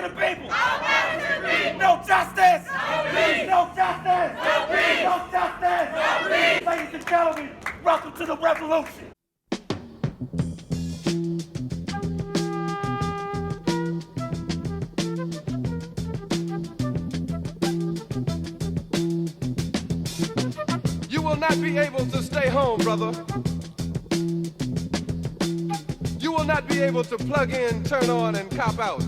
to the people. No justice. No justice. No justice. Ladies and gentlemen, welcome to the revolution. You will not be able to stay home, brother. You will not be able to plug in, turn on, and cop out.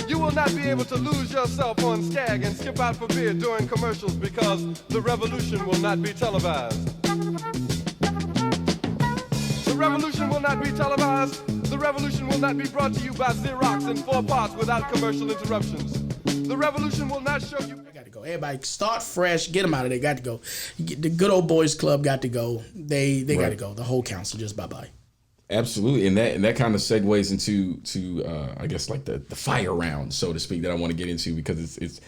You will not be able to lose yourself on Skag and skip out for beer during commercials because the revolution will not be televised. The revolution will not be televised. The revolution will not be brought to you by Xerox in 4 parts without commercial interruptions. The revolution will not show you... Got to go. Everybody start fresh. Get them out of there. Got to go. The good old boys club got to go. They got to go. The whole council just bye-bye. Absolutely, and that kind of segues into I guess like the fire round, so to speak, that I want to get into, because it's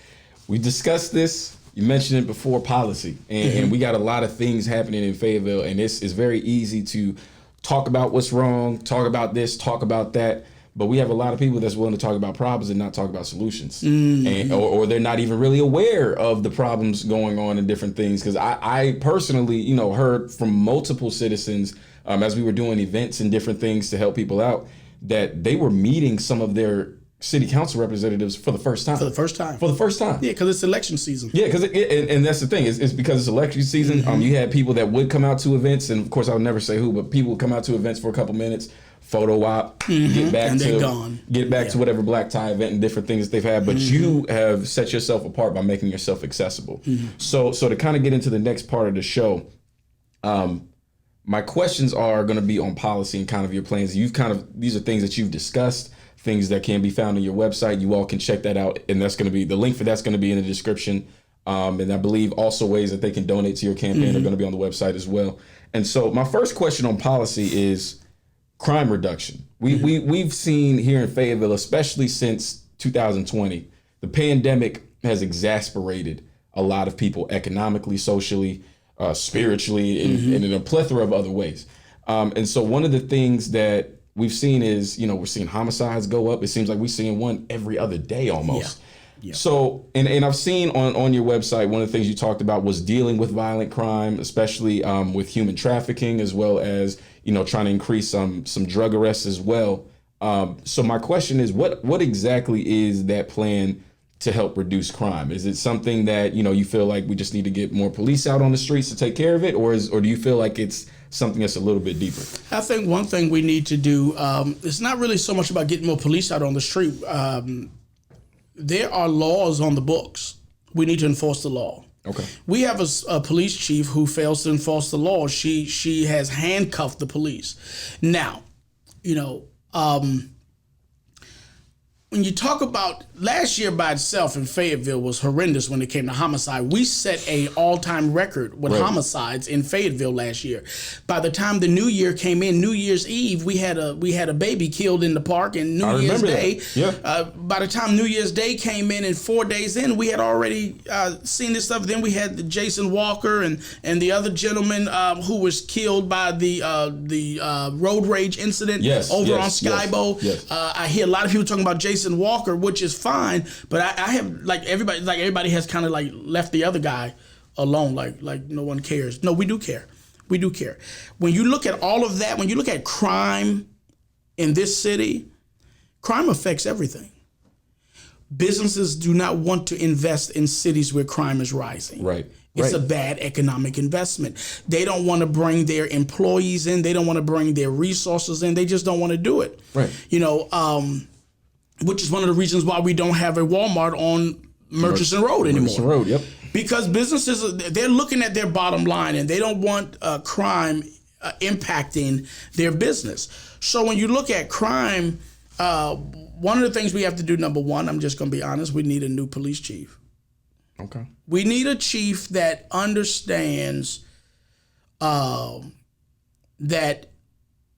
we discussed this. You mentioned it before, policy, and we got a lot of things happening in Fayetteville, and it's very easy to talk about what's wrong, talk about this, talk about that, but we have a lot of people that's willing to talk about problems and not talk about solutions, or they're not even really aware of the problems going on and different things. Because I personally, heard from multiple citizens as we were doing events and different things to help people out, that they were meeting some of their city council representatives for the first time. For the first time. Yeah, because it's election season. Yeah, because and that's the thing. It's because it's election season. You had people that would come out to events, and of course I'll never say who, but people would come out to events for a couple minutes, photo op, get back to whatever black tie event and different things that they've had. But you have set yourself apart by making yourself accessible. So to kind of get into the next part of the show, my questions are going to be on policy and kind of your plans. These are things that you've discussed, things that can be found on your website. You all can check that out, and that's going to be the link for that's going to be in the description. And I believe also ways that they can donate to your campaign are going to be on the website as well. And so my first question on policy is crime reduction. We've seen here in Fayetteville, especially since 2020, the pandemic has exasperated a lot of people economically, socially, spiritually, and in a plethora of other ways. And so one of the things that we've seen is, we're seeing homicides go up. It seems like we're seeing one every other day almost. Yeah. So, and I've seen on your website, one of the things you talked about was dealing with violent crime, especially with human trafficking, as well as, trying to increase some drug arrests as well. So my question is, what exactly is that plan to help reduce crime? Is it something that, you feel like we just need to get more police out on the streets to take care of it? Or do you feel like it's something that's a little bit deeper? I think one thing we need to do, it's not really so much about getting more police out on the street. There are laws on the books. We need to enforce the law. Okay. We have a police chief who fails to enforce the law. She has handcuffed the police. Now, when you talk about last year by itself in Fayetteville was horrendous when it came to homicide. We set a all-time record with homicides in Fayetteville last year. By the time the new year came in, New Year's Eve, we had a baby killed in the park, and New Year's Day. By the time New Year's Day came in, and 4 days in, we had already seen this stuff. Then we had the Jason Walker and the other gentleman who was killed by the road rage incident over on Skybo. I hear a lot of people talking about Jason Walker, which is fine, but I have everybody has kind of like left the other guy alone, like no one cares. No, we do care. We do care. When you look at all of that, when you look at crime in this city, crime affects everything. Businesses do not want to invest in cities where crime is rising. It's a bad economic investment. They don't want to bring their employees in. They don't want to bring their resources in. They just don't want to do it. Which is one of the reasons why we don't have a Walmart on Murchison Road anymore. Because businesses, they're looking at their bottom line, and they don't want crime impacting their business. So when you look at crime, one of the things we have to do, number one, I'm just going to be honest, we need a new police chief. Okay. We need a chief that understands that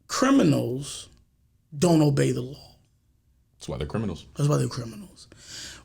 criminals don't obey the law. That's why they're criminals. That's why they're criminals.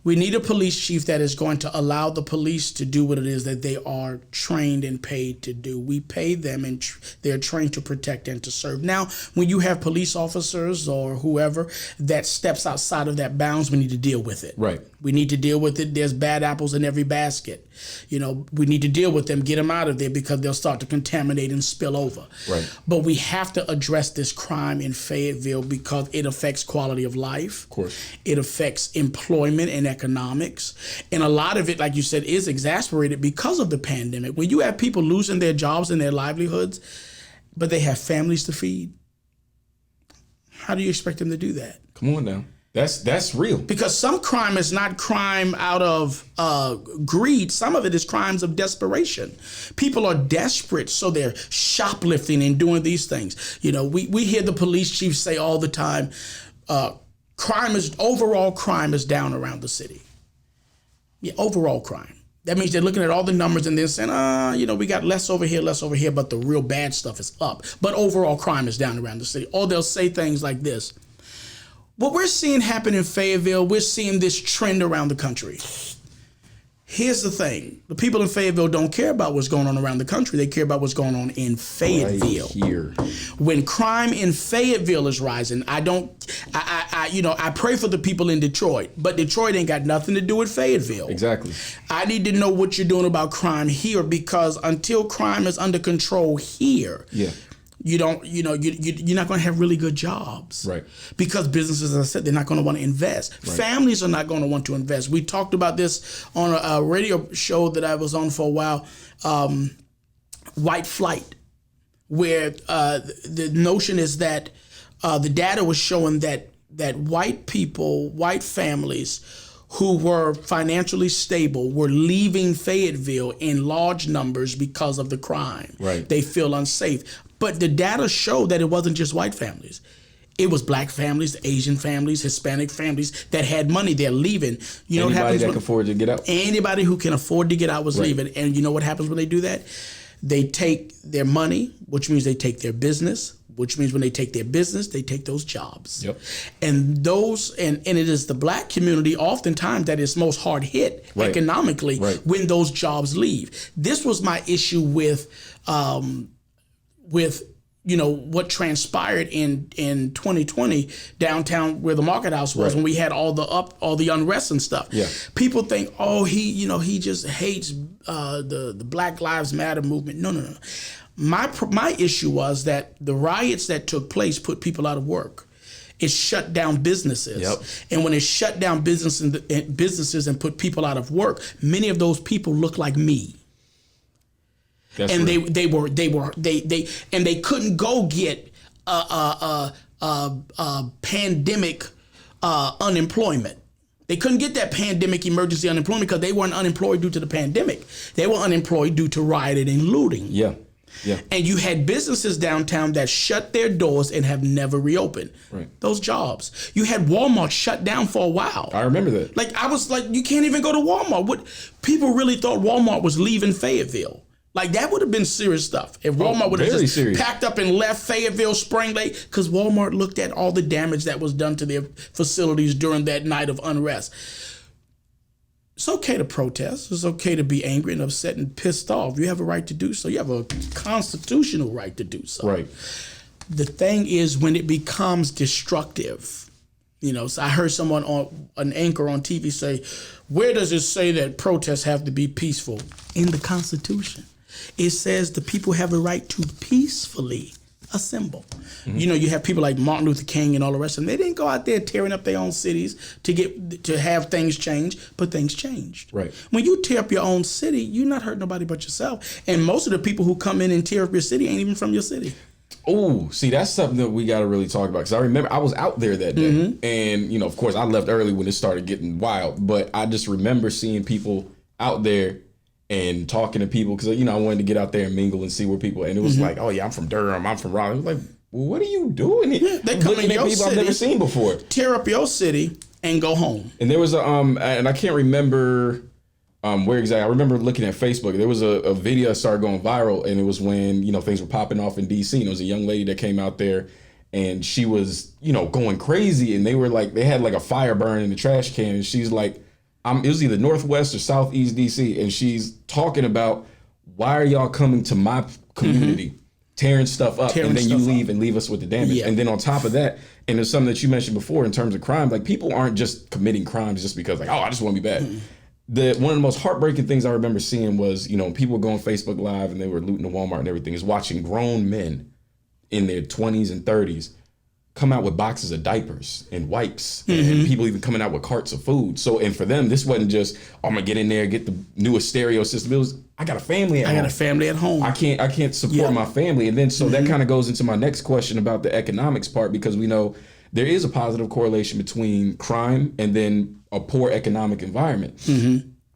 We need a police chief that is going to allow the police to do what it is that they are trained and paid to do. We pay them and they're trained to protect and to serve. Now, when you have police officers or whoever that steps outside of that bounds, we need to deal with it. Right. We need to deal with it. There's bad apples in every basket. We need to deal with them, get them out of there because they'll start to contaminate and spill over. Right. But we have to address this crime in Fayetteville because it affects quality of life. Of course. It affects employment and economics. And a lot of it, like you said, is exacerbated because of the pandemic. When you have people losing their jobs and their livelihoods, but they have families to feed, how do you expect them to do that? Come on now. That's real. Because some crime is not crime out of greed. Some of it is crimes of desperation. People are desperate, so they're shoplifting and doing these things. We hear the police chief say all the time, overall crime is down around the city. Yeah, overall crime. That means they're looking at all the numbers and they're saying, we got less over here, but the real bad stuff is up. But overall crime is down around the city. Or they'll say things like this. What we're seeing happen in Fayetteville, we're seeing this trend around the country. Here's the thing. The people in Fayetteville don't care about what's going on around the country. They care about what's going on in Fayetteville. Right here. When crime in Fayetteville is rising, I pray for the people in Detroit, but Detroit ain't got nothing to do with Fayetteville. Exactly. I need to know what you're doing about crime here because until crime is under control here, you're not going to have really good jobs. Right. Because businesses, as I said, they're not going to want to invest. Right. Families are not going to want to invest. We talked about this on a radio show that I was on for a while, White Flight, where the notion is that the data was showing that white families who were financially stable were leaving Fayetteville in large numbers because of the crime. Right. They feel unsafe. But the data showed that it wasn't just white families. It was black families, Asian families, Hispanic families that had money. They're leaving. You know what happens? Anybody that can afford to get out? Anybody who can afford to get out was leaving. And you know what happens when they do that? They take their money, which means they take their business, which means when they take their business, they take those jobs. Yep. And it is the black community oftentimes that is most hard hit economically when those jobs leave. This was my issue with what transpired in 2020 downtown where the Market House was when we had all the unrest and stuff. Yeah. People think, he just hates the Black Lives Matter movement. No. My issue was that the riots that took place put people out of work. It shut down businesses. Yep. And when it shut down businesses and put people out of work, many of those people look like me. That's and real. They couldn't go get pandemic unemployment. They couldn't get that pandemic emergency unemployment because they weren't unemployed due to the pandemic. They were unemployed due to rioting and looting. Yeah. Yeah. And you had businesses downtown that shut their doors and have never reopened. Right. Those jobs. You had Walmart shut down for a while. I remember that. I was like, you can't even go to Walmart. People really thought Walmart was leaving Fayetteville. That would have been serious stuff if Walmart would have just packed up and left Fayetteville, Spring Lake, because Walmart looked at all the damage that was done to their facilities during that night of unrest. It's okay to protest. It's okay to be angry and upset and pissed off. You have a right to do so. You have a constitutional right to do so. Right. The thing is when it becomes destructive. So I heard an anchor on TV say, where does it say that protests have to be peaceful? In the Constitution. It says the people have a right to peacefully assemble. Mm-hmm. You have people like Martin Luther King and all the rest of them. They didn't go out there tearing up their own cities to have things change, but things changed. Right. When you tear up your own city, you're not hurting nobody but yourself. And most of the people who come in and tear up your city ain't even from your city. Oh, see, that's something that we got to really talk about because I remember I was out there that day, and of course, I left early when it started getting wild. But I just remember seeing people out there and talking to people because I wanted to get out there and mingle and see where people. And it was like, oh yeah, I'm from Durham, I'm from Raleigh. It was like, well, what are you doing here? Yeah, they come in your people city, I've never seen before. Tear up your city and go home. And there was and I can't remember. Where exactly? I remember looking at Facebook. There was a video that started going viral, and it was when things were popping off in DC. And it was a young lady that came out there, and she was, going crazy, and they had like a fire burn in the trash can, and she's like, it was either Northwest or Southeast DC, and she's talking about, why are y'all coming to my community, tearing stuff up, and then you leave and leave us with the damage. And then on top of that, and there's something that you mentioned before in terms of crime, like people aren't just committing crimes just because like, oh, I just want to be bad. One of the most heartbreaking things I remember seeing was, people go on Facebook Live and they were looting the Walmart and everything, is watching grown men in their 20s and 30s come out with boxes of diapers and wipes, and people even coming out with carts of food. So, and for them, this wasn't just, oh, I'm gonna get in there, get the newest stereo system. It was, I got a family at home. I can't support my family. And then, so that kind of goes into my next question about the economics part, because we know there is a positive correlation between crime and then a poor economic environment.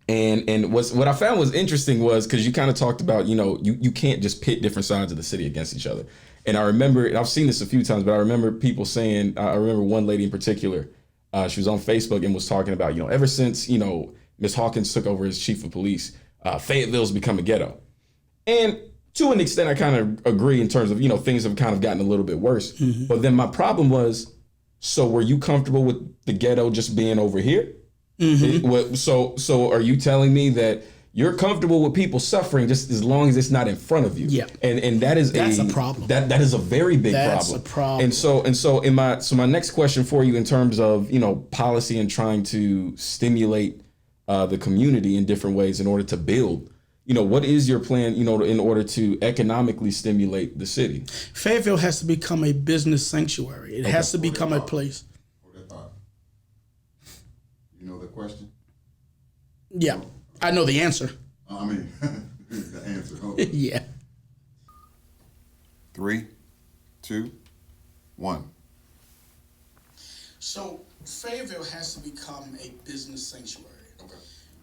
And what I found was interesting was, because you kind of talked about, you can't just pit different sides of the city against each other. And I remember, and I've seen this a few times, but I remember people saying, I remember one lady in particular, she was on Facebook and was talking about, ever since, Ms. Hawkins took over as chief of police, Fayetteville's become a ghetto. And to an extent, I kind of agree in terms of, things have kind of gotten a little bit worse. But then my problem was, so were you comfortable with the ghetto just being over here? So are you telling me that you're comfortable with people suffering just as long as it's not in front of you? Yeah. And that's a problem. That is a very big problem. That's a problem. And so my next question for you in terms of, policy and trying to stimulate the community in different ways in order to build, what is your plan, in order to economically stimulate the city? Fayetteville has to become a business sanctuary. It has to become a place. Hold that thought. You know the question? Yeah. I know the answer. The answer. Hold on. Yeah. 3, 2, 1. So Fayetteville has to become a business sanctuary. Okay.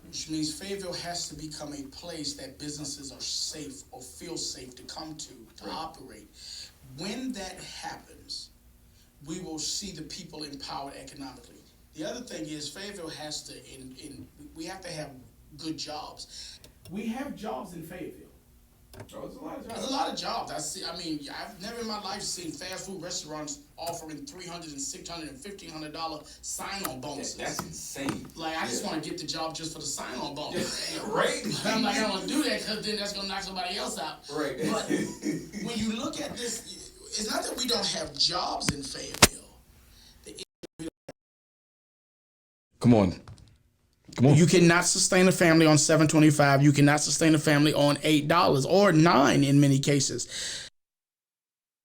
Which means Fayetteville has to become a place that businesses are safe or feel safe to come to operate. When that happens, we will see the people empowered economically. The other thing is Fayetteville has to, we have to have good jobs. We have jobs in Fayetteville. Oh, there's a lot of jobs. There's a lot of jobs. I've never in my life seen fast food restaurants offering $300 and $600 and $1,500 sign-on bonuses. That's insane. Like, I just want to get the job just for the sign-on bonus. Right. I'm like, I don't want to do that because then that's going to knock somebody else out. Right. But when you look at this, it's not that we don't have jobs in Fayetteville. Come on. You cannot sustain a family on $7.25. You cannot sustain a family on $8 or $9 in many cases.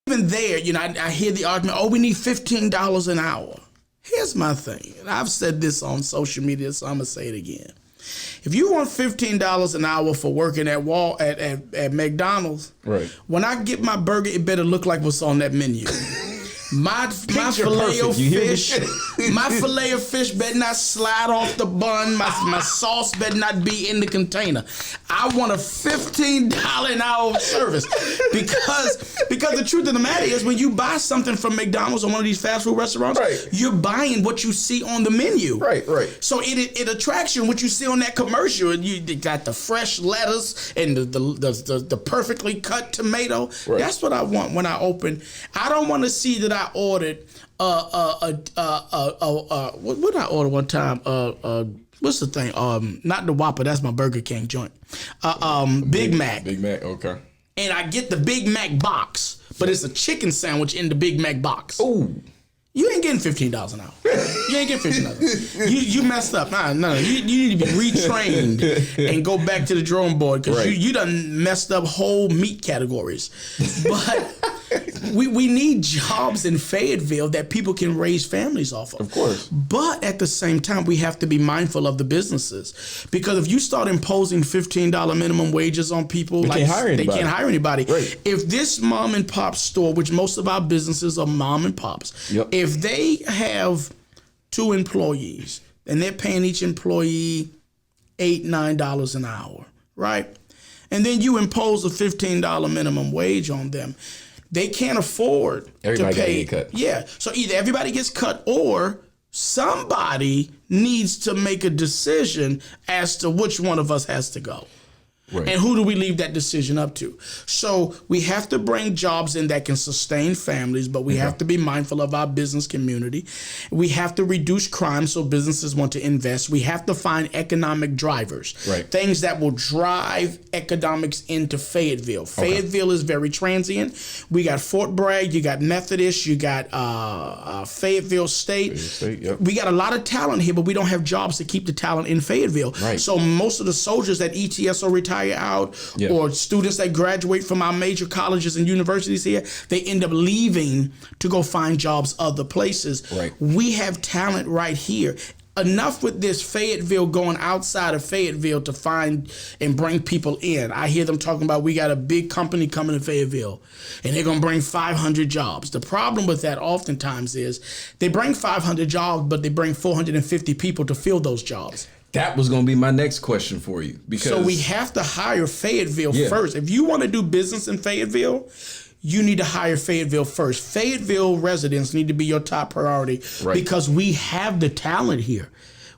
Even there, I hear the argument, we need $15 an hour. Here's my thing, and I've said this on social media, so I'm gonna say it again. If you want $15 an hour for working at McDonald's, right? When I get my burger, it better look like what's on that menu. My filet of fish better not slide off the bun. My sauce better not be in the container. I want a $15 an hour service because the truth of the matter is, when you buy something from McDonald's or one of these fast food restaurants, you're buying what you see on the menu. Right. So it attracts you. What you see on that commercial, you got the fresh lettuce and the perfectly cut tomato. Right. That's what I want when I open. I don't want to see that I ordered what did I order one time? What's the thing? Not the Whopper, that's my Burger King joint. Big Mac. Big Mac, okay. And I get the Big Mac box, but it's a chicken sandwich in the Big Mac box. Ooh. You ain't getting $15 an hour. You ain't getting $15. You messed up. No. You need to be retrained and go back to the drawing board, because you done messed up whole meat categories. But we need jobs in Fayetteville that people can raise families off of. Of course. But at the same time, we have to be mindful of the businesses, because if you start imposing $15 minimum wages on people, they can't hire anybody. Right. If this mom and pop store, which most of our businesses are mom and pops, if they have 2 employees and they're paying each employee $8-9 an hour, right? And then you impose a $15 minimum wage on them, they can't afford to pay. Cut. Yeah. So either everybody gets cut, or somebody needs to make a decision as to which one of us has to go. Right. And who do we leave that decision up to? So we have to bring jobs in that can sustain families, but we have to be mindful of our business community. We have to reduce crime so businesses want to invest. We have to find economic drivers, things that will drive economics into Fayetteville. Fayetteville is very transient. We got Fort Bragg, you got Methodist, you got Fayetteville State. We got a lot of talent here, but we don't have jobs to keep the talent in Fayetteville. So most of the soldiers that ETS are retire out, or students that graduate from our major colleges and universities here, they end up leaving to go find jobs other places. We have talent right here. Enough with this Fayetteville going outside of Fayetteville to find and bring people in. I hear them talking about we got a big company coming to Fayetteville and they're going to bring 500 jobs. The problem with that oftentimes is they bring 500 jobs, but they bring 450 people to fill those jobs. That was going to be my next question for you. Because so we have to hire Fayetteville first. If you want to do business in Fayetteville, you need to hire Fayetteville first. Fayetteville residents need to be your top priority because we have the talent here.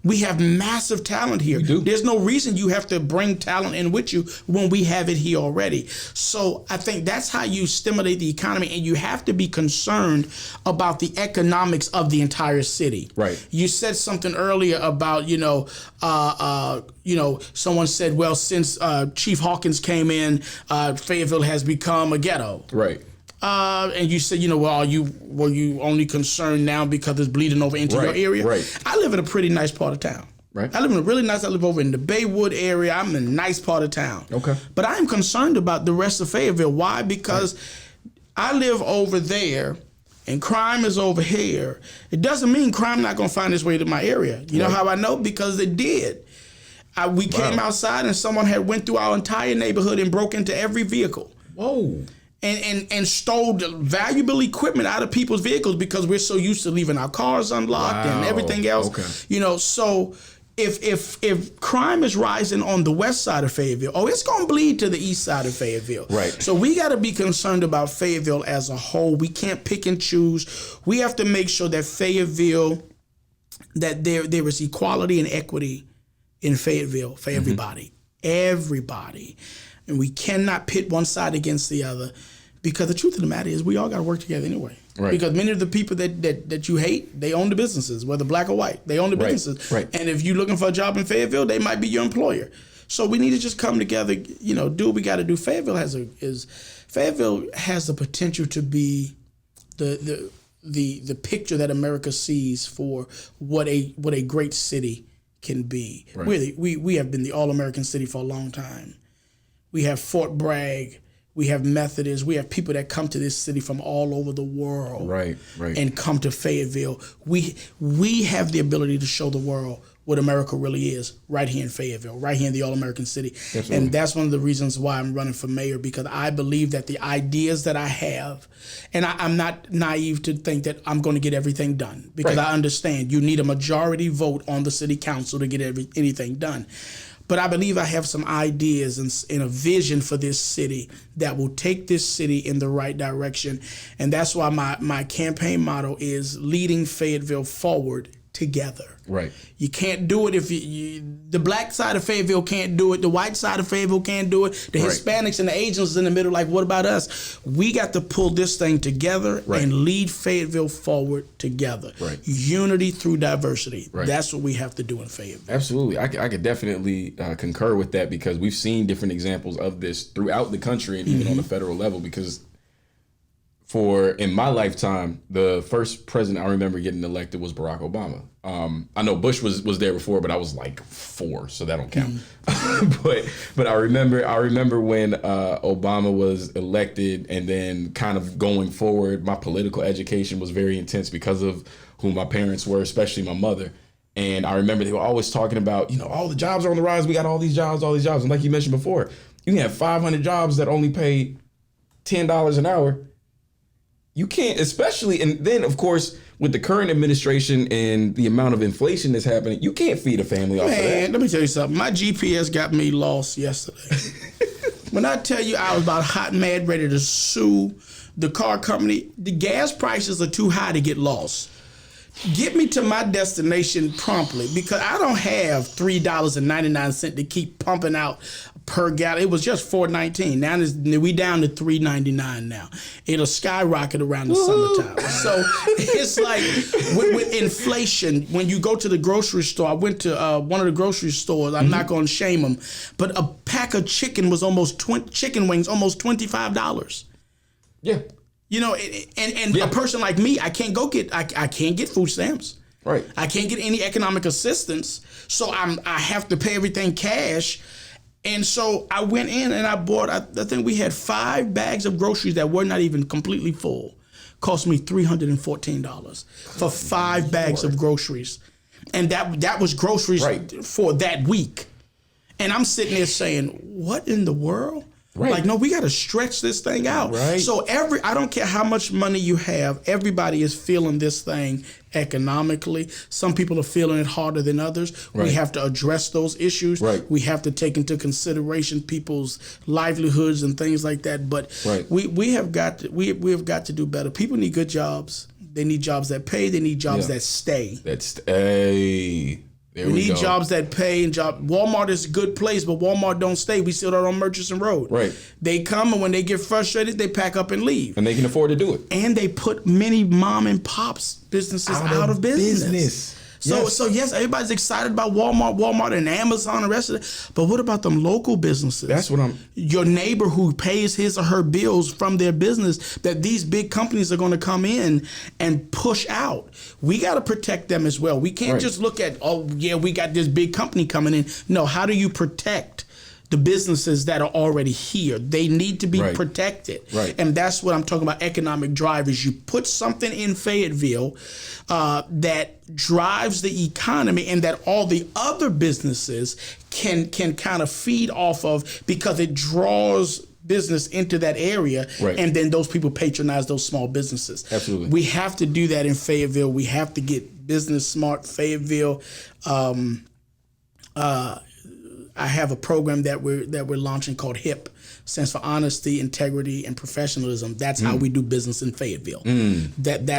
We have massive talent here. There's no reason you have to bring talent in with you when we have it here already. So I think that's how you stimulate the economy, and you have to be concerned about the economics of the entire city. You said something earlier about, someone said, well, since Chief Hawkins came in, Fayetteville has become a ghetto. And you said, were you only concerned now because it's bleeding over into your area? I live in a pretty nice part of town. I live in a really nice, I live over in the Baywood area. I'm in a nice part of town. But I am concerned about the rest of Fayetteville. Why? Because I live over there and crime is over here. It doesn't mean crime not going to find its way to my area. You know how I know? Because it did. We came outside and someone had went through our entire neighborhood and broke into every vehicle. And stole valuable equipment out of people's vehicles because we're so used to leaving our cars unlocked and everything else. So if crime is rising on the west side of Fayetteville, it's going to bleed to the east side of Fayetteville. So we got to be concerned about Fayetteville as a whole. We can't pick and choose. We have to make sure that Fayetteville, that there is equality and equity in Fayetteville for everybody. Everybody. And we cannot pit one side against the other, because the truth of the matter is we all got to work together anyway. Because many of the people that you hate, they own the businesses, whether black or white. They own the businesses. And if you're looking for a job in Fayetteville, they might be your employer. So we need to just come together, do what we got to do. Fayetteville has the potential to be the picture that America sees for what a great city can be. We have been the all-American city for a long time. We have Fort Bragg, we have Methodists, we have people that come to this city from all over the world and come to Fayetteville. We have the ability to show the world what America really is right here in Fayetteville, right here in the all-American city. And that's one of the reasons why I'm running for mayor, because I believe that the ideas that I have, and I'm not naive to think that I'm going to get everything done, because I understand you need a majority vote on the city council to get anything done. But I believe I have some ideas and a vision for this city that will take this city in the right direction. And that's why my campaign motto is leading Fayetteville forward together. You can't do it if the black side of Fayetteville can't do it. The white side of Fayetteville can't do it. The Hispanics and the Asians in the middle, like, what about us? We got to pull this thing together and lead Fayetteville forward together. Unity through diversity. That's what we have to do in Fayetteville. Absolutely. I could definitely concur with that, because we've seen different examples of this throughout the country and even on the federal level, because in my lifetime, the first president I remember getting elected was Barack Obama. I know Bush was there before, but I was like 4, so that don't count. But I remember when Obama was elected, and then kind of going forward, my political education was very intense because of who my parents were, especially my mother. And I remember they were always talking about, all the jobs are on the rise. We got all these jobs. And like you mentioned before, you can have 500 jobs that only pay $10 an hour. You can't, especially, and then of course with the current administration and the amount of inflation that's happening, you can't feed a family off of that. Let me tell you something. My GPS got me lost yesterday. When I tell you I was about hot and mad, ready to sue the car company, the gas prices are too high to get lost. Get me to my destination promptly, because I don't have $3.99 to keep pumping out per gallon. It was just $4.19. Now we down to $3.99 now. It'll skyrocket around the summertime. So it's like with inflation, when you go to the grocery store, I went to one of the grocery stores. I'm not going to shame them, but a pack of chicken was chicken wings almost $25. Yeah. You know, and a person like me, I can't get food stamps. Right. I can't get any economic assistance, so I have to pay everything cash. And so I went in and I bought, I think we had 5 bags of groceries that were not even completely full. Cost me $314 for 5 bags of groceries. And that was groceries for that week. And I'm sitting there saying, what in the world? Right. Like, no, we got to stretch this thing out. Right. So I don't care how much money you have, everybody is feeling this thing economically. Some people are feeling it harder than others. Right. We have to address those issues. Right. We have to take into consideration people's livelihoods and things like that. But we have got to do better. People need good jobs. They need jobs that pay. They need jobs that stay. We need jobs that pay and Walmart is a good place, but Walmart don't stay. We still don't on Murchison Road. Right. They come, and when they get frustrated, they pack up and leave. And they can afford to do it. And they put many mom and pops businesses out of business. So yes, everybody's excited about Walmart and Amazon and the rest of it. But what about them local businesses? That's what your neighbor who pays his or her bills from their business that these big companies are going to come in and push out. We got to protect them as well. We can't just look at, we got this big company coming in. No, how do you protect the businesses that are already here? They need to be protected. Right. And that's what I'm talking about, economic drivers. You put something in Fayetteville that drives the economy and that all the other businesses can kind of feed off of, because it draws business into that area, and then those people patronize those small businesses. Absolutely. We have to do that in Fayetteville. We have to get business smart Fayetteville. I have a program that we're launching called HIP, stands for Honesty, Integrity, and Professionalism. That's how we do business in Fayetteville. I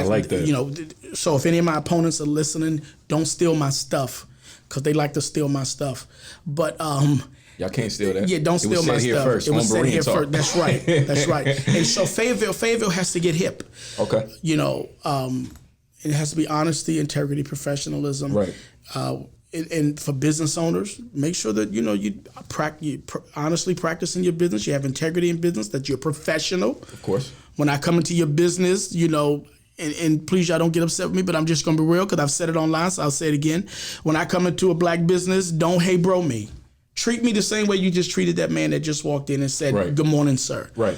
like that. You know, so if any of my opponents are listening, don't steal my stuff, because they like to steal my stuff. But y'all can't steal that. Yeah, don't steal my stuff. It was said here first. That's right. That's right. And so Fayetteville has to get hip. Okay. You know, it has to be honesty, integrity, professionalism. Right. And for business owners, make sure that you honestly practice in your business. You have integrity in business. That you're professional. Of course. When I come into your business, and please, y'all don't get upset with me, but I'm just gonna be real, because I've said it online, so I'll say it again. When I come into a black business, don't hey bro me. Treat me the same way you just treated that man that just walked in and said, "Good morning, sir." Right.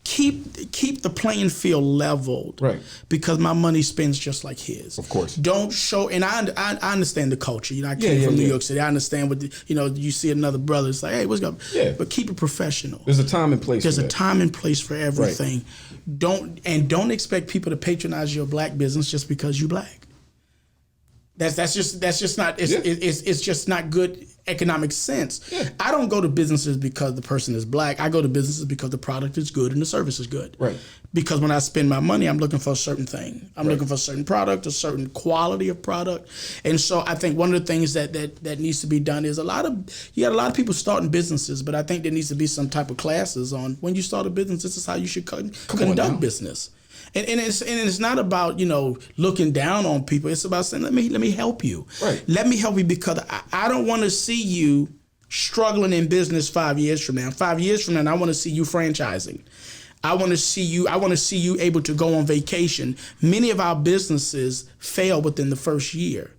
Keep the playing field leveled, right? Because my money spends just like his. Of course. Don't show, and I understand the culture. I came from New York City. I understand what you see another brother. It's like, hey, what's going on? Yeah. But keep it professional. There's a time and place. There's a time and place for everything. Right. Don't expect people to patronize your black business just because you black. That's just not it's just not good economic sense. Yeah. I don't go to businesses because the person is black. I go to businesses because the product is good and the service is good. Right. Because when I spend my money, I'm looking for a certain thing. I'm looking for a certain product, a certain quality of product. And so I think one of the things that needs to be done is you got a lot of people starting businesses, but I think there needs to be some type of classes on when you start a business, this is how you should conduct business. And it's not about looking down on people. It's about saying let me help you. Right. Let me help you, because I don't want to see you struggling in business 5 years from now. 5 years from now, I want to see you franchising. I want to see you able to go on vacation. Many of our businesses fail within the first year.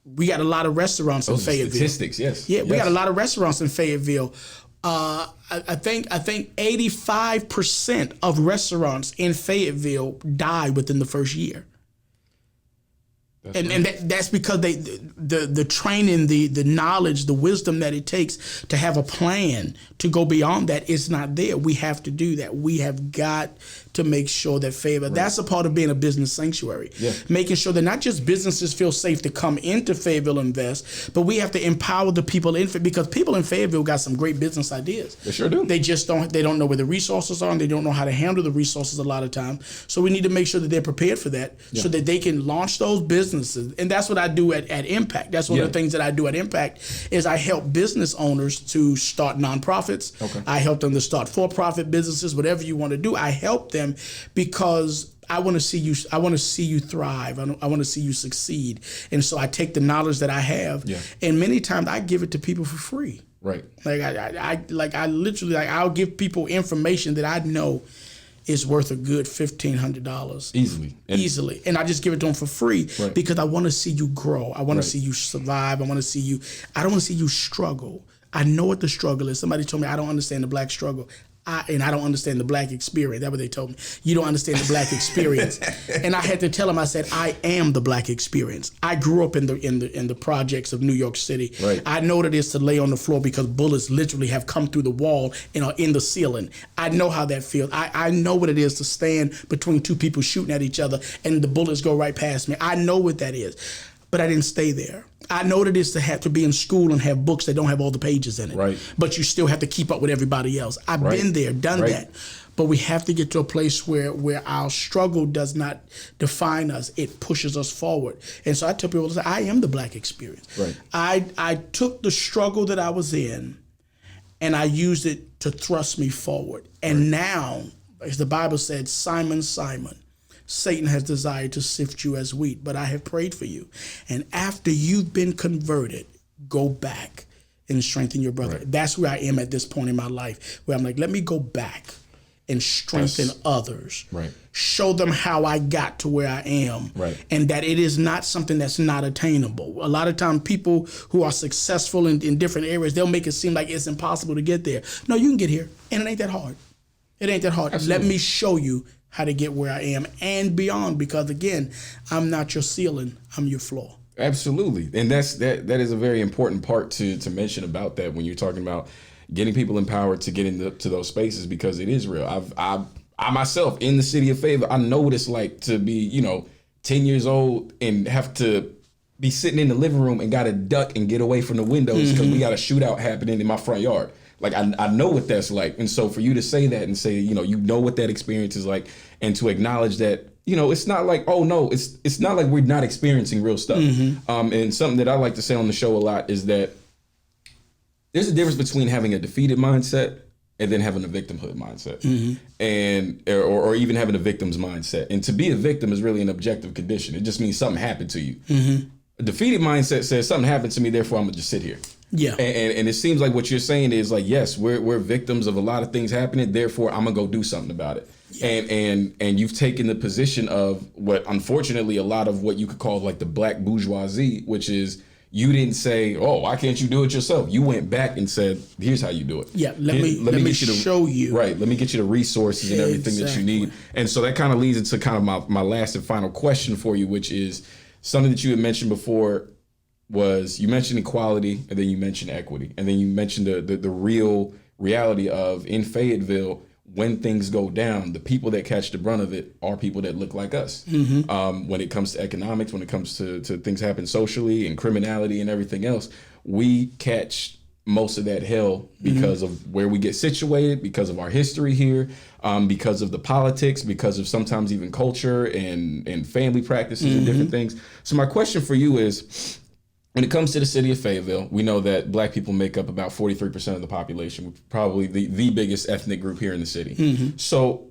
We got a lot of restaurants in Fayetteville. Statistics, yes. Yeah, we got a lot of restaurants in Fayetteville. I think 85% of restaurants in Fayetteville die within the first year. That's because the training, the knowledge, the wisdom that it takes to have a plan to go beyond that is not there. We have to do that. We have got to make sure that Fayetteville, that's a part of being a business sanctuary. Yeah. Making sure that not just businesses feel safe to come into Fayetteville invest, but we have to empower the people in Fayetteville, because people in Fayetteville got some great business ideas. They sure do. They just don't know where the resources are, and they don't know how to handle the resources a lot of times. So we need to make sure that they're prepared for that, so that they can launch those businesses. And that's what I do at Impact. That's one of the things that I do at Impact is I help business owners to start nonprofits. Okay. I help them to start for-profit businesses, whatever you want to do. I help them because I want to see you. I want to see you thrive. I want to see you succeed. And so I take the knowledge that I have, and many times I give it to people for free. Right. I literally I'll give people information that I know is worth a good $1,500 easily, and I just give it to them for free because I want to see you grow. I want to see you survive. I want to see you. I don't want to see you struggle. I know what the struggle is. Somebody told me I don't understand the black struggle. I don't understand the black experience. That's what they told me. You don't understand the black experience. And I had to tell them, I said, I am the black experience. I grew up in the projects of New York City. Right. I know what it is to lay on the floor because bullets literally have come through the wall and are in the ceiling. I know how that feels. I know what it is to stand between two people shooting at each other and the bullets go right past me. I know what that is. But I didn't stay there. I know what it is to have to be in school and have books that don't have all the pages in it. Right. But you still have to keep up with everybody else. I've been there, done that. But we have to get to a place where our struggle does not define us. It pushes us forward. And so I tell people, I am the black experience. Right. I took the struggle that I was in and I used it to thrust me forward. And now, as the Bible said, Simon, Simon, Satan has desired to sift you as wheat, but I have prayed for you. And after you've been converted, go back and strengthen your brother. Right. That's where I am at this point in my life, where I'm like, let me go back and strengthen others. Right. Show them how I got to where I am. Right. And that it is not something that's not attainable. A lot of times people who are successful in different areas, they'll make it seem like it's impossible to get there. No, you can get here, and it ain't that hard. It ain't that hard. Absolutely. Let me show you how to get where I am and beyond, because again, I'm not your ceiling, I'm your floor. Absolutely. And that is a very important part to mention about that when you're talking about getting people empowered to get into those spaces, because it is real. I myself in the city of Fayetteville, I know what it's like to be, 10 years old and have to be sitting in the living room and got to duck and get away from the windows because we got a shootout happening in my front yard. Like, I know what that's like. And so for you to say that and say, you know what that experience is like, and to acknowledge that, it's not like, oh no, it's not like we're not experiencing real stuff. And something that I like to say on the show a lot is that there's a difference between having a defeated mindset and then having a victimhood mindset, and or even having a victim's mindset. And to be a victim is really an objective condition. It just means something happened to you. A defeated mindset says something happened to me, therefore I'm gonna just sit here. Yeah. And it seems like what you're saying is like, yes, we're victims of a lot of things happening, therefore I'm gonna go do something about it. Yeah. And you've taken the position of what unfortunately a lot of what you could call like the black bourgeoisie, which is you didn't say, oh, why can't you do it yourself? You went back and said, here's how you do it. Yeah, let me show you. Right, let me get you the resources and everything that you need. And so that kind of leads into kind of my last and final question for you, which is something that you had mentioned before. Was you mentioned equality, and then you mentioned equity, and then you mentioned the real reality of in Fayetteville, when things go down, the people that catch the brunt of it are people that look like us. When it comes to economics, when it comes to things happen socially and criminality and everything else, we catch most of that hell because of where we get situated, because of our history here, because of the politics, because of sometimes even culture and family practices and different things. So my question for you is, when it comes to the city of Fayetteville, we know that black people make up about 43% of the population, probably the biggest ethnic group here in the city. So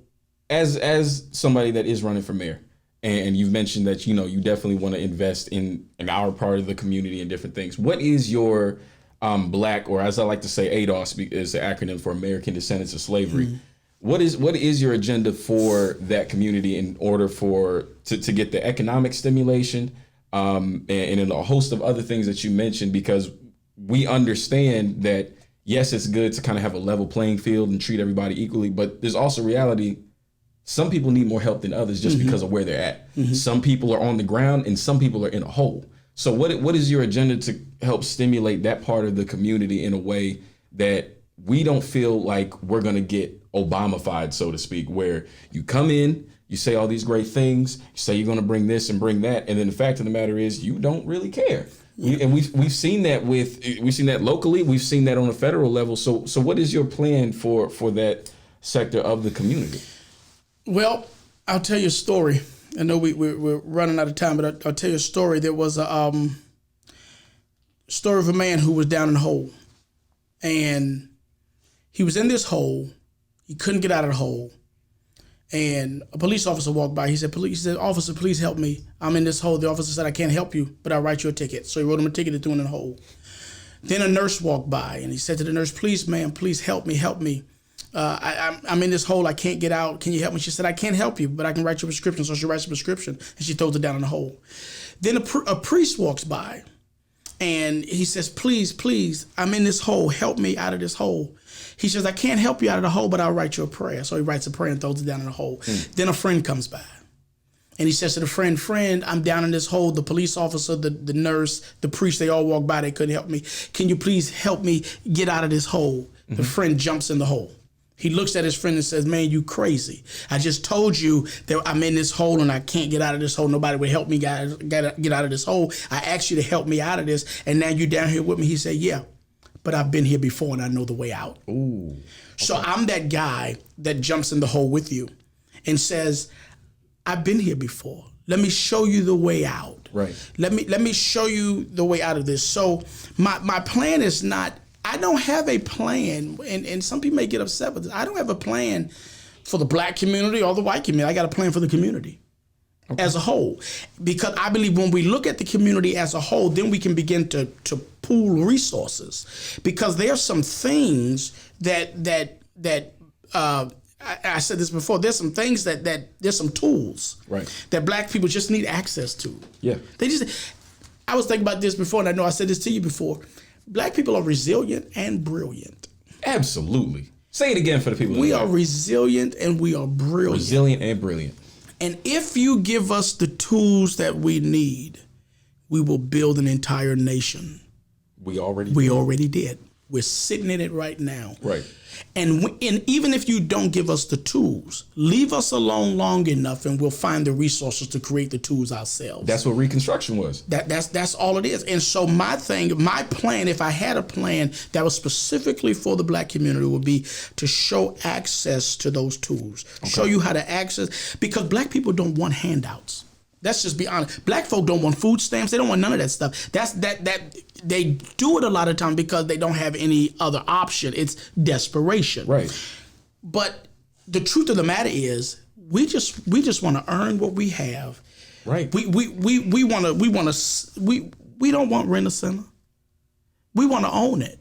as somebody that is running for mayor, and you've mentioned that, you definitely want to invest in our part of the community and different things. What is your black, or as I like to say, ADOS is the acronym for American Descendants of Slavery. What is your agenda for that community in order to get the economic stimulation, and in a host of other things that you mentioned, because we understand that, yes, it's good to kind of have a level playing field and treat everybody equally, but there's also reality Some people need more help than others just because of where they're at. Some people are on the ground and some people are in a hole. So what is your agenda to help stimulate that part of the community in a way that we don't feel like we're going to get Obama-fied, so to speak, where you come in, you say all these great things, you say you're going to bring this and bring that, and then the fact of the matter is you don't really care. And we've seen that locally, we've seen that on a federal level. So what is your plan for that sector of the community? Well, I'll tell you a story. I know we're running out of time, but I'll tell you a story. There was a story of a man who was down in a hole, and he was in this hole. He couldn't get out of the hole, and a police officer walked by. He said, "Officer, please help me. I'm in this hole." The officer said, "I can't help you, but I'll write you a ticket." So he wrote him a ticket and threw him in the hole. Then a nurse walked by, and he said to the nurse, "Please, ma'am, please help me. I'm in this hole. I can't get out. Can you help me?" She said, "I can't help you, but I can write you a prescription." So she writes a prescription, and she throws it down in the hole. Then a priest walks by, and he says, please, I'm in this hole. Help me out of this hole. He says, "I can't help you out of the hole, but I'll write you a prayer." So he writes a prayer and throws it down in the hole. Then a friend comes by, and he says to the friend, "I'm down in this hole. The police officer, the nurse, the priest, they all walked by. They couldn't help me. Can you please help me get out of this hole?" The friend jumps in the hole. He looks at his friend and says, "Man, you crazy. I just told you that I'm in this hole and I can't get out of this hole. Nobody would help me get out of this hole. I asked you to help me out of this, and now you're down here with me." He said, "Yeah, but I've been here before and I know the way out." Ooh. Okay. So I'm that guy that jumps in the hole with you and says, "I've been here before. Let me show you the way out. Right. Let me show you the way out of this." So my plan is not, I don't have a plan, and some people may get upset with this. I don't have a plan for the black community or the white community. I got a plan for the community as a whole. Because I believe when we look at the community as a whole, then we can begin to pool resources. Because there are some things that I said this before, there's some things that there's some tools that black people just need access to. Yeah. I was thinking about this before, and I know I said this to you before. Black people are resilient and brilliant. Absolutely. Say it again for the people. We are resilient and we are brilliant. Resilient and brilliant. And if you give us the tools that we need, we will build an entire nation. We already did. We're sitting in it right now. Right. And even if you don't give us the tools, leave us alone long enough and we'll find the resources to create the tools ourselves. That's what Reconstruction was. That's all it is. And so my plan, if I had a plan that was specifically for the black community, would be to show access to those tools. Okay. Show you how to access, because black people don't want handouts. Let's just be honest. Black folk don't want food stamps. They don't want none of that stuff. They do it a lot of times because they don't have any other option. It's desperation. Right. But the truth of the matter is, we just want to earn what we have. Right. We don't want rent a center. We want to own it.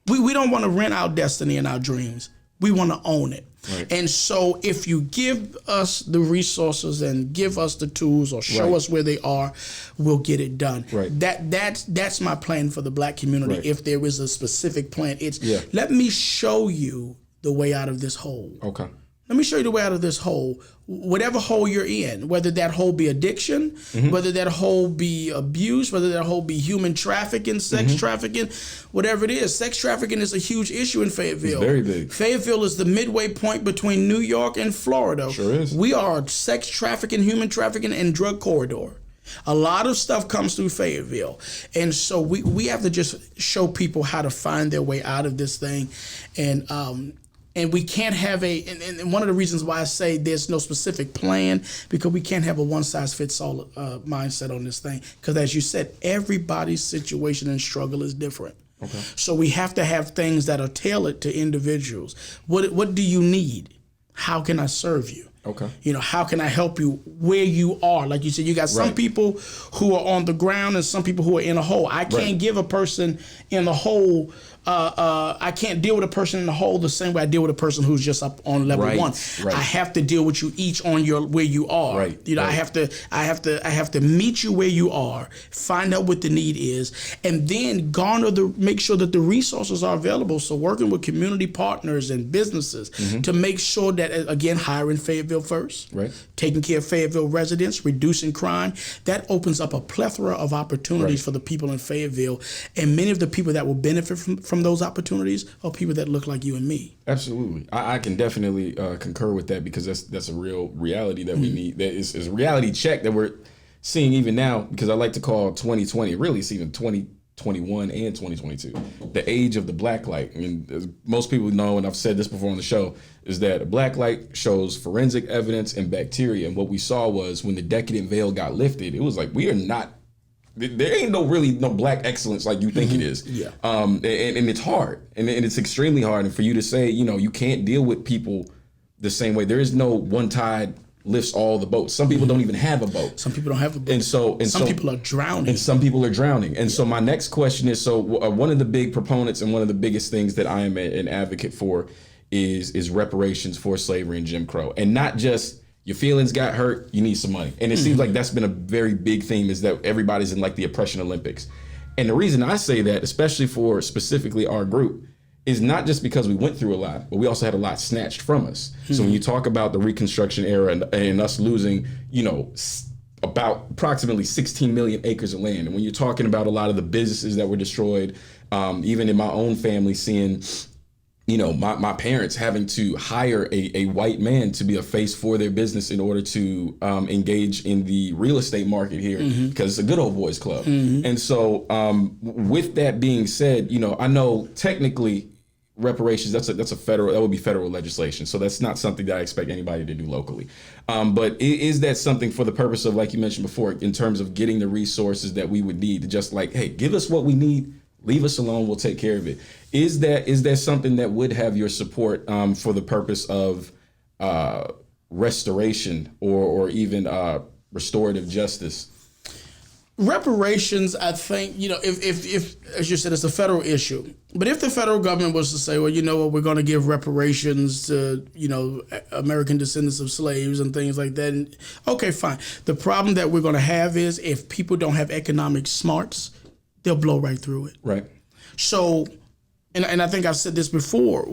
We don't want to rent our destiny and our dreams. We want to own it. Right. And so if you give us the resources and give us the tools or show us where they are, we'll get it done. Right. That's my plan for the black community. Right. If there is a specific plan, it's let me show you the way out of this hole. Okay. Let me show you the way out of this hole. Whatever hole you're in, whether that hole be addiction, whether that hole be abuse, whether that hole be human trafficking, sex trafficking, whatever it is. Sex trafficking is a huge issue in Fayetteville. It's very big. Fayetteville is the midway point between New York and Florida. Sure is. We are a sex trafficking, human trafficking, and drug corridor. A lot of stuff comes through Fayetteville. And so we have to just show people how to find their way out of this thing. And we can't have and one of the reasons why I say there's no specific plan, because we can't have a one-size-fits-all mindset on this thing. Because as you said, everybody's situation and struggle is different. Okay. So we have to have things that are tailored to individuals. What do you need? How can I serve you? Okay. You know, how can I help you where you are? Like you said, you got some people who are on the ground and some people who are in a hole. I can't give a person in the hole. I can't deal with a person in the hole the same way I deal with a person who's just up on level 1. I have to deal with you each on where you are. You know, I have to meet you where you are, find out what the need is, and then make sure that the resources are available. So working with community partners and businesses to make sure that, again, hiring Fayetteville first, taking care of Fayetteville residents, reducing crime, that opens up a plethora of opportunities for the people in Fayetteville, and many of the people that will benefit from those opportunities are people that look like you and me. Absolutely. I can definitely concur with that, because that's a real reality that we need. That is a reality check that we're seeing even now, because I like to call 2020, really it's even 2021 and 2022, the age of the black light. I mean, as most people know, and I've said this before on the show, is that a black light shows forensic evidence and bacteria. And what we saw was when the decadent veil got lifted, it was like, we are not, there ain't no black excellence like you think it is. And it's hard, and it's extremely hard. And for you to say, you know, you can't deal with people the same way. There is no one tide lifts all the boats. Some people don't even have a boat. Some people don't have a boat. And some people are drowning. And some people are drowning. And so my next question is, one of the big proponents and one of the biggest things that I am an advocate for is reparations for slavery and Jim Crow. And not just your feelings got hurt, you need some money. And it seems like that's been a very big theme, is that everybody's in like the oppression Olympics. And the reason I say that, especially for specifically our group, is not just because we went through a lot, but we also had a lot snatched from us. So when you talk about the Reconstruction era and us losing, you know, about approximately 16 million acres of land, and when you're talking about a lot of the businesses that were destroyed, even in my own family, seeing, you know, my parents having to hire a white man to be a face for their business in order to engage in the real estate market here, because it's a good old boys club. And so with that being said, you know, I know technically reparations, that would be federal legislation. So that's not something that I expect anybody to do locally. But is that something for the purpose of, like you mentioned before, in terms of getting the resources that we would need to just like, hey, give us what we need, leave us alone, we'll take care of it. Is that something that would have your support for the purpose of restoration or even restorative justice? Reparations, I think, you know, if as you said, it's a federal issue. But if the federal government was to say, well, you know what, we're going to give reparations to, you know, American descendants of slaves and things like that, and, okay, fine. The problem that we're going to have is if people don't have economic smarts, they'll blow right through it. Right. So, and I think I've said this before,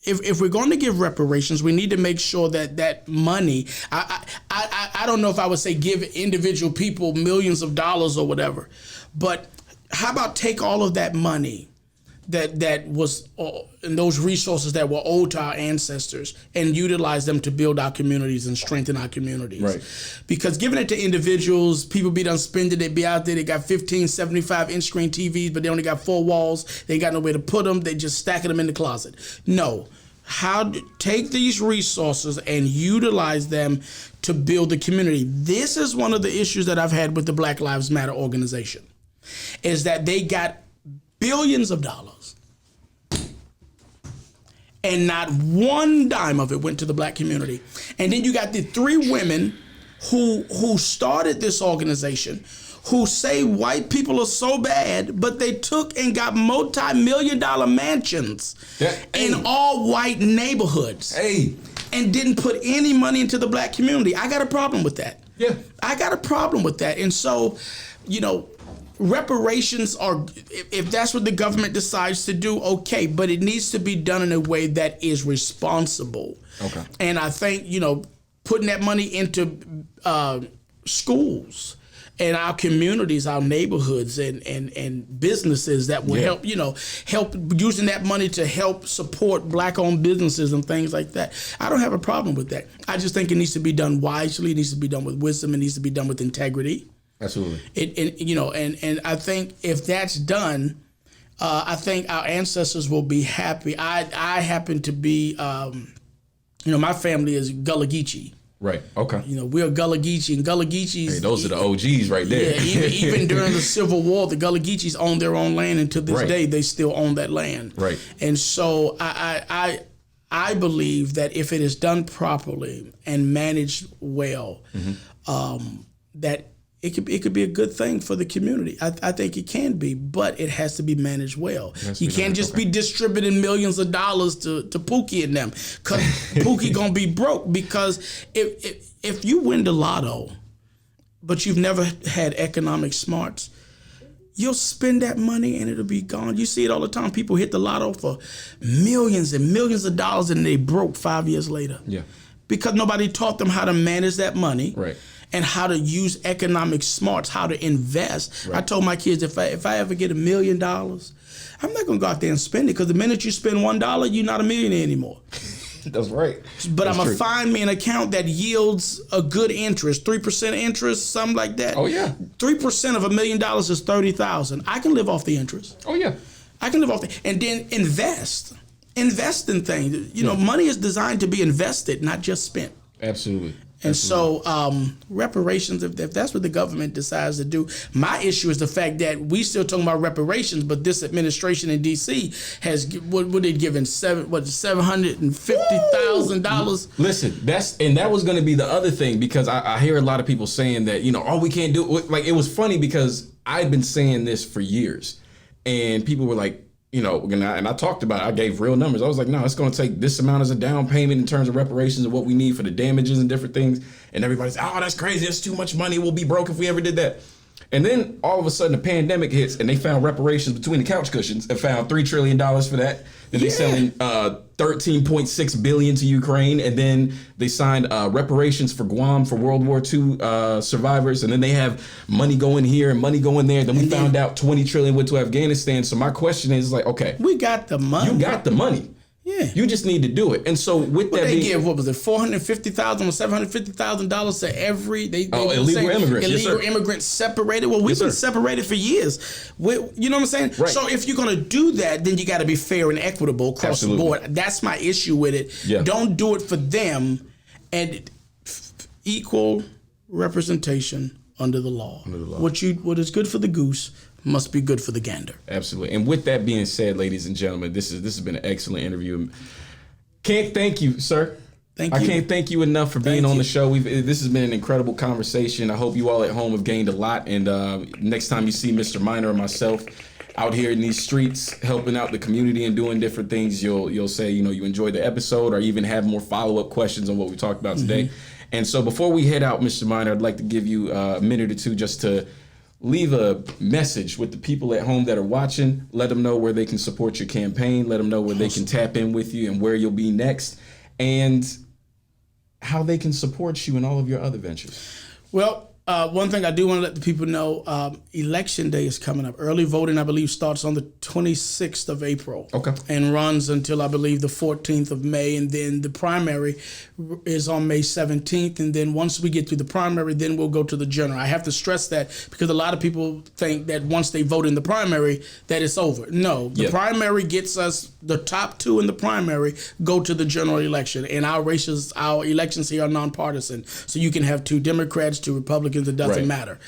if we're going to give reparations, we need to make sure that money, I don't know if I would say give individual people millions of dollars or whatever, but how about take all of that money that was and those resources that were owed to our ancestors and utilize them to build our communities and strengthen our communities. Right. Because giving it to individuals, people be done spending, they be out there, they got 15, 75-inch screen TVs, but they only got 4 walls. They ain't got nowhere to put them. They just stacking them in the closet. No. Take these resources and utilize them to build the community. This is one of the issues that I've had with the Black Lives Matter organization, is that they got billions of dollars and not one dime of it went to the black community. And then you got the 3 women who started this organization, who say white people are so bad, but they took and got multi-million-dollar mansions in all white neighborhoods and didn't put any money into the black community. I got a problem with that. Yeah, I got a problem with that. And so, you know, reparations are, if that's what the government decides to do, okay, but it needs to be done in a way that is responsible. Okay. And I think, you know, putting that money into schools and our communities, our neighborhoods and businesses that will help, you know, help using that money to help support black-owned businesses and things like that. I don't have a problem with that. I just think it needs to be done wisely. It needs to be done with wisdom. It needs to be done with integrity. Absolutely. And I think if that's done, I think our ancestors will be happy. I happen to be, you know, my family is Gullah Geechee. Right. Okay. You know, we're Gullah Geechee, and Gullah Geechees. Hey, those are the OGs right there. Yeah. Even during the Civil War, the Gullah Geechees owned their own land, and to this day, they still own that land. Right. And so I I believe that if it is done properly and managed well, that it could be a good thing for the community. I think it can be, but it has to be managed well. You can't just be distributing millions of dollars to Pookie and them, because Pookie gonna be broke. Because if you win the lotto, but you've never had economic smarts, you'll spend that money and it'll be gone. You see it all the time. People hit the lotto for millions and millions of dollars and they broke 5 years later. Yeah, because nobody taught them how to manage that money. Right. And how to use economic smarts, how to invest. Right. I told my kids, if I ever get $1 million, I'm not gonna go out there and spend it, because the minute you spend $1, you're not a millionaire anymore. That's right. But I'm gonna find me an account that yields a good interest, 3% interest, something like that. Oh yeah. 3% of $1 million is $30,000. I can live off the interest. Oh yeah. I can live off and then invest in things. You know, money is designed to be invested, not just spent. Absolutely. And so reparations, if that's what the government decides to do. My issue is the fact that we still talking about reparations, but this administration in D.C. has what they given $750,000. Listen, that was going to be the other thing, because I hear a lot of people saying that, you know, oh, we can't do it. Like, it was funny because I'd been saying this for years, and people were like, you know, and I talked about it. I gave real numbers. I was like, no, it's going to take this amount as a down payment in terms of reparations and what we need for the damages and different things. And everybody's, oh, that's crazy. That's too much money. We'll be broke if we ever did that. And then all of a sudden the pandemic hits and they found reparations between the couch cushions and found $3 trillion for that. Then they selling $13.6 billion to Ukraine. And then they signed reparations for Guam for World War II survivors. And then they have money going here and money going there. Then we found out $20 trillion went to Afghanistan. So my question is like, okay, we got the money. You got the money. Yeah, you just need to do it. And so with that, they give, what was it, $450,000 or $750,000 to every illegal immigrants. Illegal immigrants separated. Well, we've been separated for years. You know what I'm saying? Right. So if you're gonna do that, then you got to be fair and equitable across the board. That's my issue with it. Yeah. Don't do it for them, and equal representation under the law. What is good for the goose must be good for the gander. Absolutely. And with that being said, ladies and gentlemen, this has been an excellent interview. Can't thank you, sir. Thank you. I can't thank you enough for being on the show. This has been an incredible conversation. I hope you all at home have gained a lot. And next time you see Mr. Miner or myself out here in these streets helping out the community and doing different things, you'll say, you know, you enjoyed the episode, or even have more follow-up questions on what we talked about today. And so before we head out, Mr. Miner, I'd like to give you a minute or two just to leave a message with the people at home that are watching. Let them know where they can support your campaign. Let them know where they can tap in with you and where you'll be next, and how they can support you in all of your other ventures. Well, one thing I do want to let the people know, Election Day is coming up. Early voting, I believe, starts on the 26th of April. Okay. And runs until, I believe, the 14th of May. And then the primary is on May 17th. And then once we get through the primary, then we'll go to the general. I have to stress that, because a lot of people think that once they vote in the primary, that it's over. No, the primary gets us, the top two in the primary go to the general election. And our elections here are nonpartisan. So you can have 2 Democrats, 2 Republicans. It doesn't matter.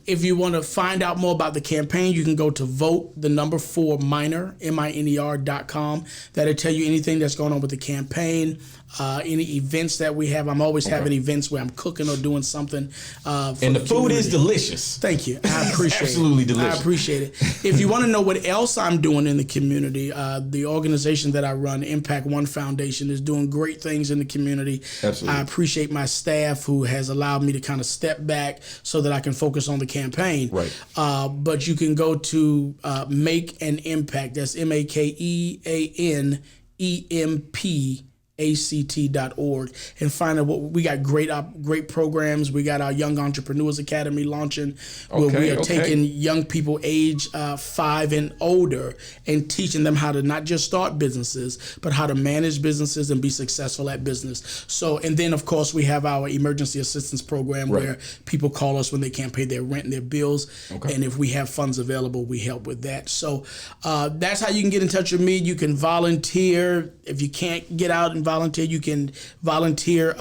If you want to find out more about the campaign, you can go to vote4miner, MINER.com. That'll tell you anything that's going on with the campaign, any events that we have. I'm always having events where I'm cooking or doing something. And the food is delicious. Thank you. I appreciate it. Absolutely delicious. I appreciate it. If you want to know what else I'm doing in the community, the organization that I run, Impact One Foundation, is doing great things in the community. Absolutely. I appreciate my staff who has allowed me to kind of step back so that I can focus on the campaign. Right. But you can go to Make an Impact. That's MakeANEMPACT.org, and find out what we got. Great programs. We got our Young Entrepreneurs Academy launching, where we are taking young people age 5 and older and teaching them how to not just start businesses, but how to manage businesses and be successful at business. So, and then of course we have our emergency assistance program, where people call us when they can't pay their rent and their bills, and if we have funds available, we help with that. So that's how you can get in touch with me. You can volunteer. If you can't get out and volunteer, you can volunteer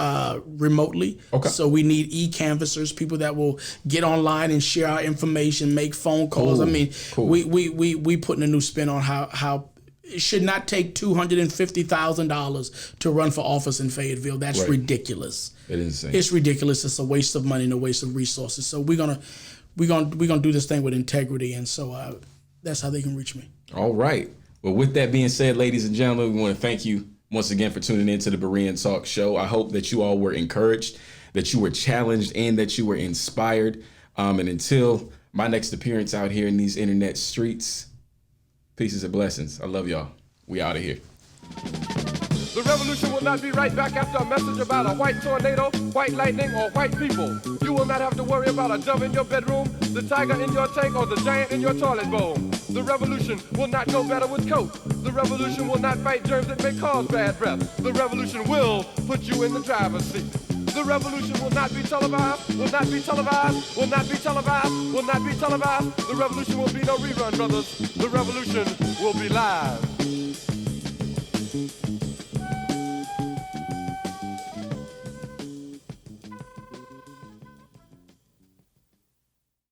remotely. So we need e-canvassers, people that will get online and share our information, make phone calls. I mean, we putting a new spin on how should not take $250,000 to run for office in Fayetteville. That's Right. ridiculous. It is insane. It's ridiculous. It's a waste of money and a waste of resources. So we're gonna do this thing with integrity, and so that's how they can reach me. All right. Well, with that being said, ladies and gentlemen, we want to thank you once again for tuning in to the Berean Talk Show. I hope that you all were encouraged, that you were challenged, and that you were inspired. And until my next appearance out here in these internet streets, pieces and blessings. I love y'all. We out of here. The revolution will not be right back after a message about a white tornado, white lightning, or white people. You will not have to worry about a dove in your bedroom, the tiger in your tank, or the giant in your toilet bowl. The revolution will not go better with coke. The revolution will not fight germs that may cause bad breath. The revolution will put you in the driver's seat. The revolution will not be televised, will not be televised, will not be televised, will not be televised. The revolution will be no rerun, brothers. The revolution will be live.